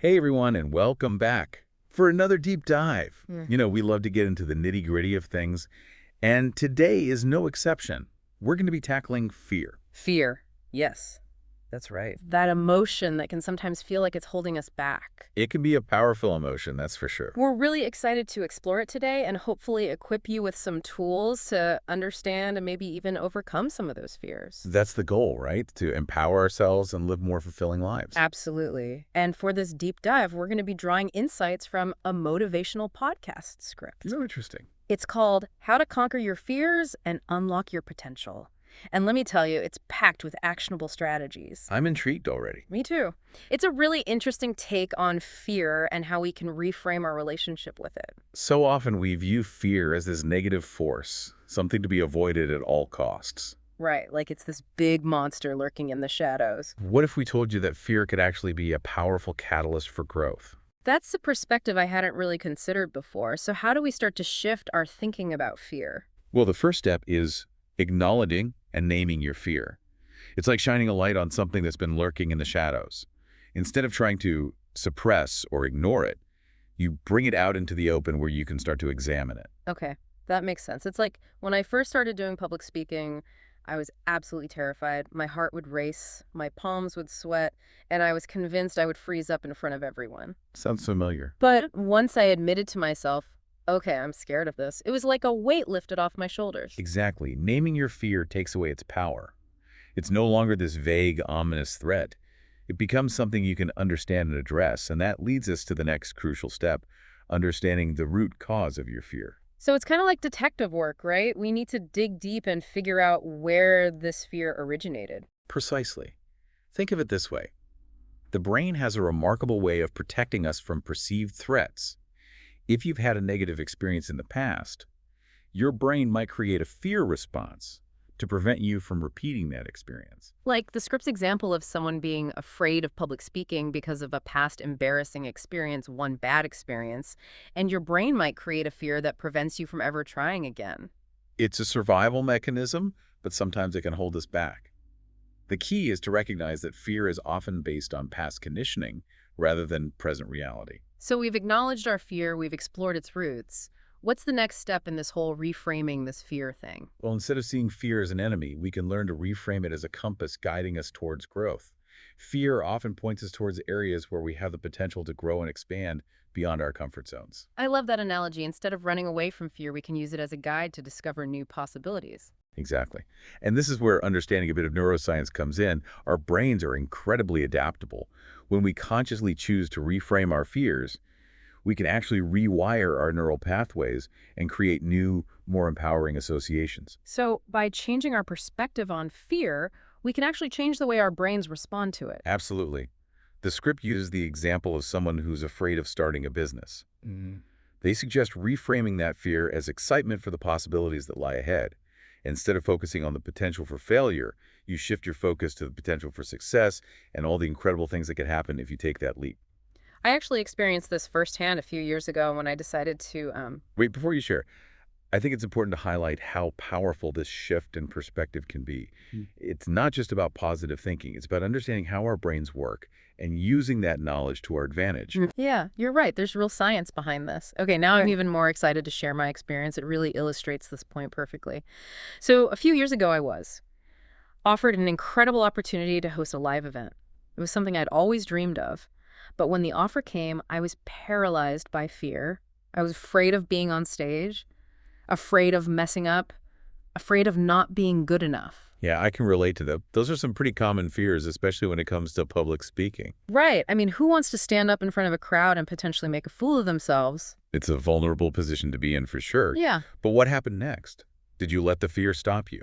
Hey everyone, and welcome back for another deep dive. Mm. We love to get into the nitty-gritty of things, and today is no exception. We're going to be tackling fear. Fear. Yes. That's right. That emotion that can sometimes feel like it's holding us back. It can be a powerful emotion, that's for sure. We're really excited to explore it today and hopefully equip you with some tools to understand and maybe even overcome some of those fears. That's the goal, right? To empower ourselves and live more fulfilling lives. Absolutely. And for this deep dive, we're going to be drawing insights from a motivational podcast script. Interesting. It's called How to Conquer Your Fears and Unlock Your Potential. And let me tell you, it's packed with actionable strategies. I'm intrigued already. Me too. It's a really interesting take on fear and how we can reframe our relationship with it. So often we view fear as this negative force, something to be avoided at all costs. Right, like it's this big monster lurking in the shadows. What if we told you that fear could actually be a powerful catalyst for growth? That's the perspective I hadn't really considered before. So how do we start to shift our thinking about fear? Well, the first step is acknowledging and naming your fear. It's like shining a light on something that's been lurking in the shadows. Instead of trying to suppress or ignore it, you bring it out into the open where you can start to examine it. Okay, that makes sense. It's like when I first started doing public speaking, I was absolutely terrified. My heart would race, my palms would sweat, and I was convinced I would freeze up in front of everyone. Sounds familiar. But once I admitted to myself, okay, I'm scared of this, it was like a weight lifted off my shoulders. Exactly. Naming your fear takes away its power. It's no longer this vague, ominous threat. It becomes something you can understand and address, and that leads us to the next crucial step, understanding the root cause of your fear. So it's kind of like detective work, right? We need to dig deep and figure out where this fear originated. Precisely. Think of it this way. The brain has a remarkable way of protecting us from perceived threats. If you've had a negative experience in the past, your brain might create a fear response to prevent you from repeating that experience. Like the script's example of someone being afraid of public speaking because of a past embarrassing experience, one bad experience, and your brain might create a fear that prevents you from ever trying again. It's a survival mechanism, but sometimes it can hold us back. The key is to recognize that fear is often based on past conditioning rather than present reality. So we've acknowledged our fear, we've explored its roots. What's the next step in this whole reframing this fear thing? Well, instead of seeing fear as an enemy, we can learn to reframe it as a compass guiding us towards growth. Fear often points us towards areas where we have the potential to grow and expand beyond our comfort zones. I love that analogy. Instead of running away from fear, we can use it as a guide to discover new possibilities. Exactly. And this is where understanding a bit of neuroscience comes in. Our brains are incredibly adaptable. When we consciously choose to reframe our fears, we can actually rewire our neural pathways and create new, more empowering associations. So by changing our perspective on fear, we can actually change the way our brains respond to it. Absolutely. The script uses the example of someone who's afraid of starting a business. They suggest reframing that fear as excitement for the possibilities that lie ahead. Instead of focusing on the potential for failure, you shift your focus to the potential for success and all the incredible things that could happen if you take that leap. I actually experienced this firsthand a few years ago when I decided to, Wait, before you share, I think it's important to highlight how powerful this shift in perspective can be. It's not just about positive thinking. It's about understanding how our brains work and using that knowledge to our advantage. Yeah, you're right. There's real science behind this. Okay, now I'm even more excited to share my experience. It really illustrates this point perfectly. So a few years ago, I was offered an incredible opportunity to host a live event. It was something I'd always dreamed of. But when the offer came, I was paralyzed by fear. I was afraid of being on stage, afraid of messing up, afraid of not being good enough. Yeah, I can relate to them. Those are some pretty common fears, especially when it comes to public speaking. Right. I mean, who wants to stand up in front of a crowd and potentially make a fool of themselves? It's a vulnerable position to be in for sure. Yeah. But what happened next? Did you let the fear stop you?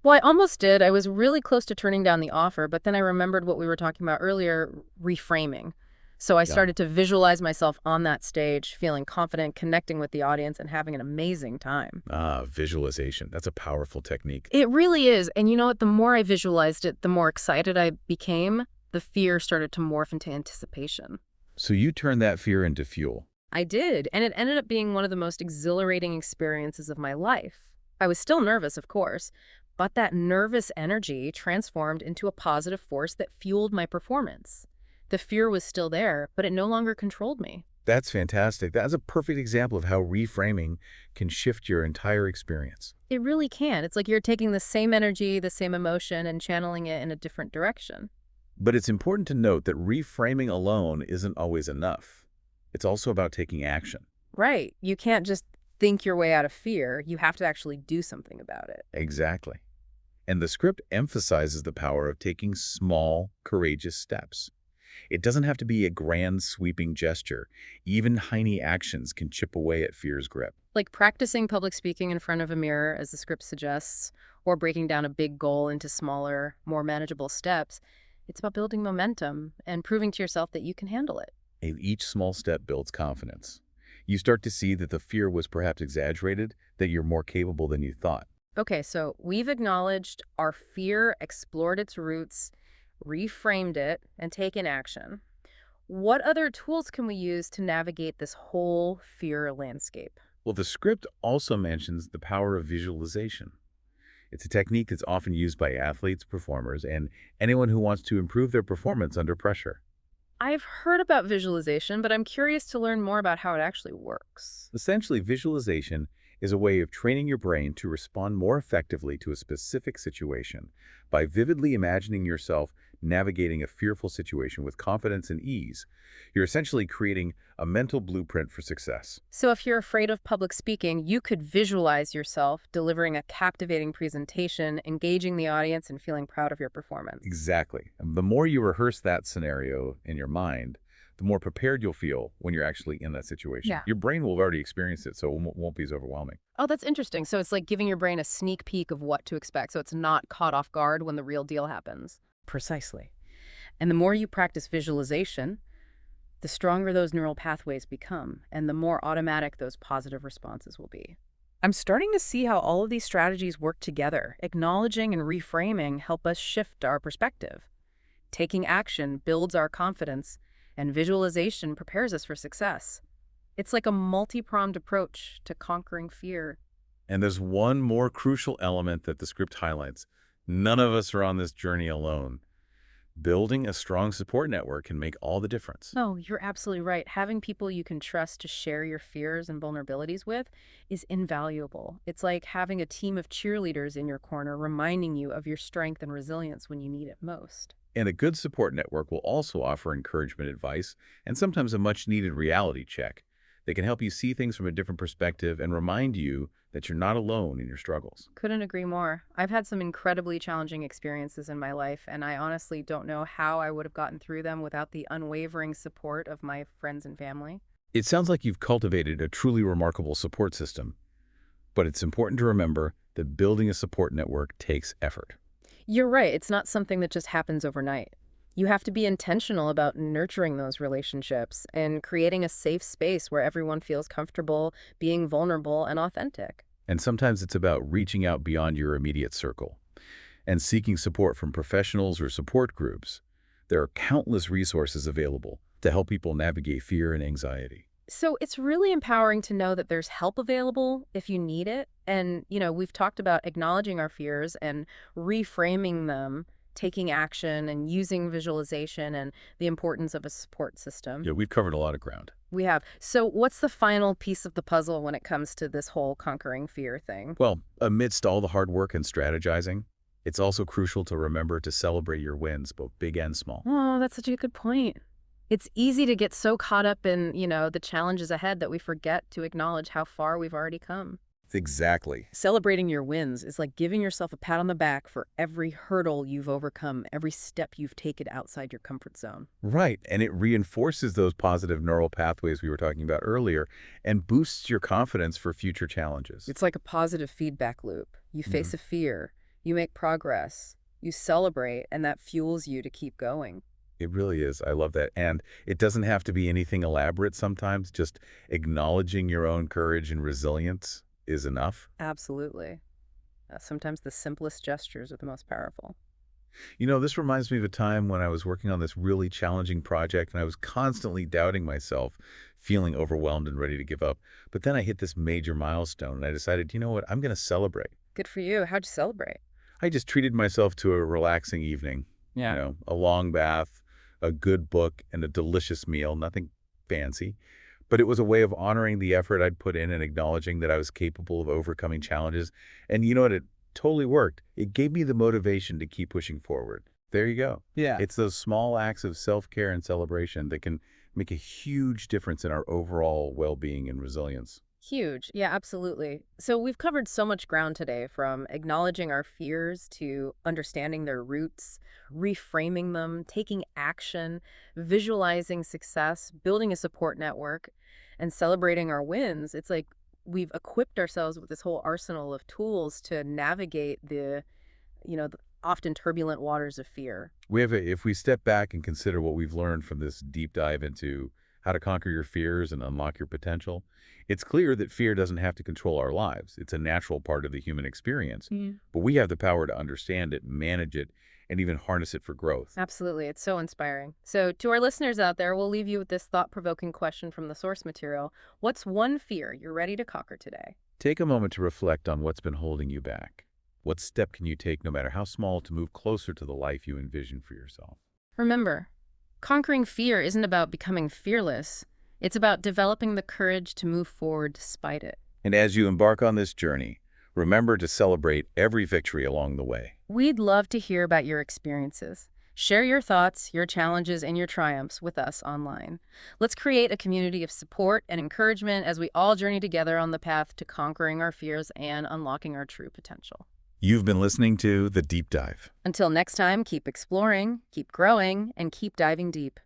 Well, I almost did. I was really close to turning down the offer, but then I remembered what we were talking about earlier, reframing. So I started to visualize myself on that stage, feeling confident, connecting with the audience, and having an amazing time. Visualization. That's a powerful technique. It really is. And you know what? The more I visualized it, the more excited I became. The fear started to morph into anticipation. So you turned that fear into fuel. I did, and it ended up being one of the most exhilarating experiences of my life. I was still nervous, of course, but that nervous energy transformed into a positive force that fueled my performance. The fear was still there, but it no longer controlled me. That's fantastic. That's a perfect example of how reframing can shift your entire experience. It really can. It's like you're taking the same energy, the same emotion, and channeling it in a different direction. But it's important to note that reframing alone isn't always enough. It's also about taking action. Right. You can't just think your way out of fear. You have to actually do something about it. Exactly. And the script emphasizes the power of taking small, courageous steps. It doesn't have to be a grand, sweeping gesture. Even tiny actions can chip away at fear's grip. Like practicing public speaking in front of a mirror, as the script suggests, or breaking down a big goal into smaller, more manageable steps. It's about building momentum and proving to yourself that you can handle it. And each small step builds confidence. You start to see that the fear was perhaps exaggerated, that you're more capable than you thought. Okay, so we've acknowledged our fear, explored its roots, reframed it, and taken action. What other tools can we use to navigate this whole fear landscape? Well, the script also mentions the power of visualization. It's a technique that's often used by athletes, performers, and anyone who wants to improve their performance under pressure. I've heard about visualization, but I'm curious to learn more about how it actually works. Essentially, visualization is a way of training your brain to respond more effectively to a specific situation by vividly imagining yourself navigating a fearful situation with confidence and ease. You're essentially creating a mental blueprint for success. So if you're afraid of public speaking, you could visualize yourself delivering a captivating presentation, engaging the audience, and feeling proud of your performance. Exactly. And the more you rehearse that scenario in your mind, the more prepared you'll feel when you're actually in that situation. Yeah. Your brain will have already experienced it, so it won't be as overwhelming. Oh, that's interesting. So it's like giving your brain a sneak peek of what to expect, so it's not caught off guard when the real deal happens. Precisely. And the more you practice visualization, the stronger those neural pathways become, and the more automatic those positive responses will be. I'm starting to see how all of these strategies work together. Acknowledging and reframing help us shift our perspective. Taking action builds our confidence, and visualization prepares us for success. It's like a multi-pronged approach to conquering fear. And there's one more crucial element that the script highlights. None of us are on this journey alone. Building a strong support network can make all the difference. No, you're absolutely right. Having people you can trust to share your fears and vulnerabilities with is invaluable. It's like having a team of cheerleaders in your corner reminding you of your strength and resilience when you need it most. And a good support network will also offer encouragement advice and sometimes a much-needed reality check. They can help you see things from a different perspective and remind you that you're not alone in your struggles. Couldn't agree more. I've had some incredibly challenging experiences in my life, and I honestly don't know how I would have gotten through them without the unwavering support of my friends and family. It sounds like you've cultivated a truly remarkable support system, but it's important to remember that building a support network takes effort. You're right. It's not something that just happens overnight. You have to be intentional about nurturing those relationships and creating a safe space where everyone feels comfortable being vulnerable and authentic. And sometimes it's about reaching out beyond your immediate circle and seeking support from professionals or support groups. There are countless resources available to help people navigate fear and anxiety. So it's really empowering to know that there's help available if you need it. And, we've talked about acknowledging our fears and reframing them, taking action and using visualization and the importance of a support system. Yeah, we've covered a lot of ground. We have. So what's the final piece of the puzzle when it comes to this whole conquering fear thing? Well, amidst all the hard work and strategizing, it's also crucial to remember to celebrate your wins, both big and small. Oh, that's such a good point. It's easy to get so caught up in, the challenges ahead that we forget to acknowledge how far we've already come. Exactly. Celebrating your wins is like giving yourself a pat on the back for every hurdle you've overcome, every step you've taken outside your comfort zone. Right, and it reinforces those positive neural pathways we were talking about earlier and boosts your confidence for future challenges. It's like a positive feedback loop. You face a fear, you make progress, you celebrate, and that fuels you to keep going. It really is. I love that. And it doesn't have to be anything elaborate sometimes. Just acknowledging your own courage and resilience is enough. Absolutely. Sometimes the simplest gestures are the most powerful. This reminds me of a time when I was working on this really challenging project and I was constantly doubting myself, feeling overwhelmed and ready to give up. But then I hit this major milestone and I decided, you know what, I'm going to celebrate. Good for you. How'd you celebrate? I just treated myself to a relaxing evening. Yeah. A long bath, a good book, and a delicious meal, nothing fancy. But it was a way of honoring the effort I'd put in and acknowledging that I was capable of overcoming challenges. And you know what? It totally worked. It gave me the motivation to keep pushing forward. There you go. Yeah. It's those small acts of self-care and celebration that can make a huge difference in our overall well-being and resilience. Huge. Yeah, absolutely. So we've covered so much ground today, from acknowledging our fears to understanding their roots, reframing them, taking action, visualizing success, building a support network, and celebrating our wins. It's like we've equipped ourselves with this whole arsenal of tools to navigate the often turbulent waters of fear. If we step back and consider what we've learned from this deep dive into how to conquer your fears and unlock your potential, it's clear that fear doesn't have to control our lives. It's a natural part of the human experience, but we have the power to understand it, manage it, and even harness it for growth. Absolutely. It's so inspiring. So, to our listeners out there, we'll leave you with this thought provoking question from the source material. What's one fear you're ready to conquer today? Take a moment to reflect on what's been holding you back. What step can you take, no matter how small, to move closer to the life you envision for yourself? Remember, conquering fear isn't about becoming fearless, it's about developing the courage to move forward despite it. And as you embark on this journey, remember to celebrate every victory along the way. We'd love to hear about your experiences. Share your thoughts, your challenges, and your triumphs with us online. Let's create a community of support and encouragement as we all journey together on the path to conquering our fears and unlocking our true potential. You've been listening to The Deep Dive. Until next time, keep exploring, keep growing, and keep diving deep.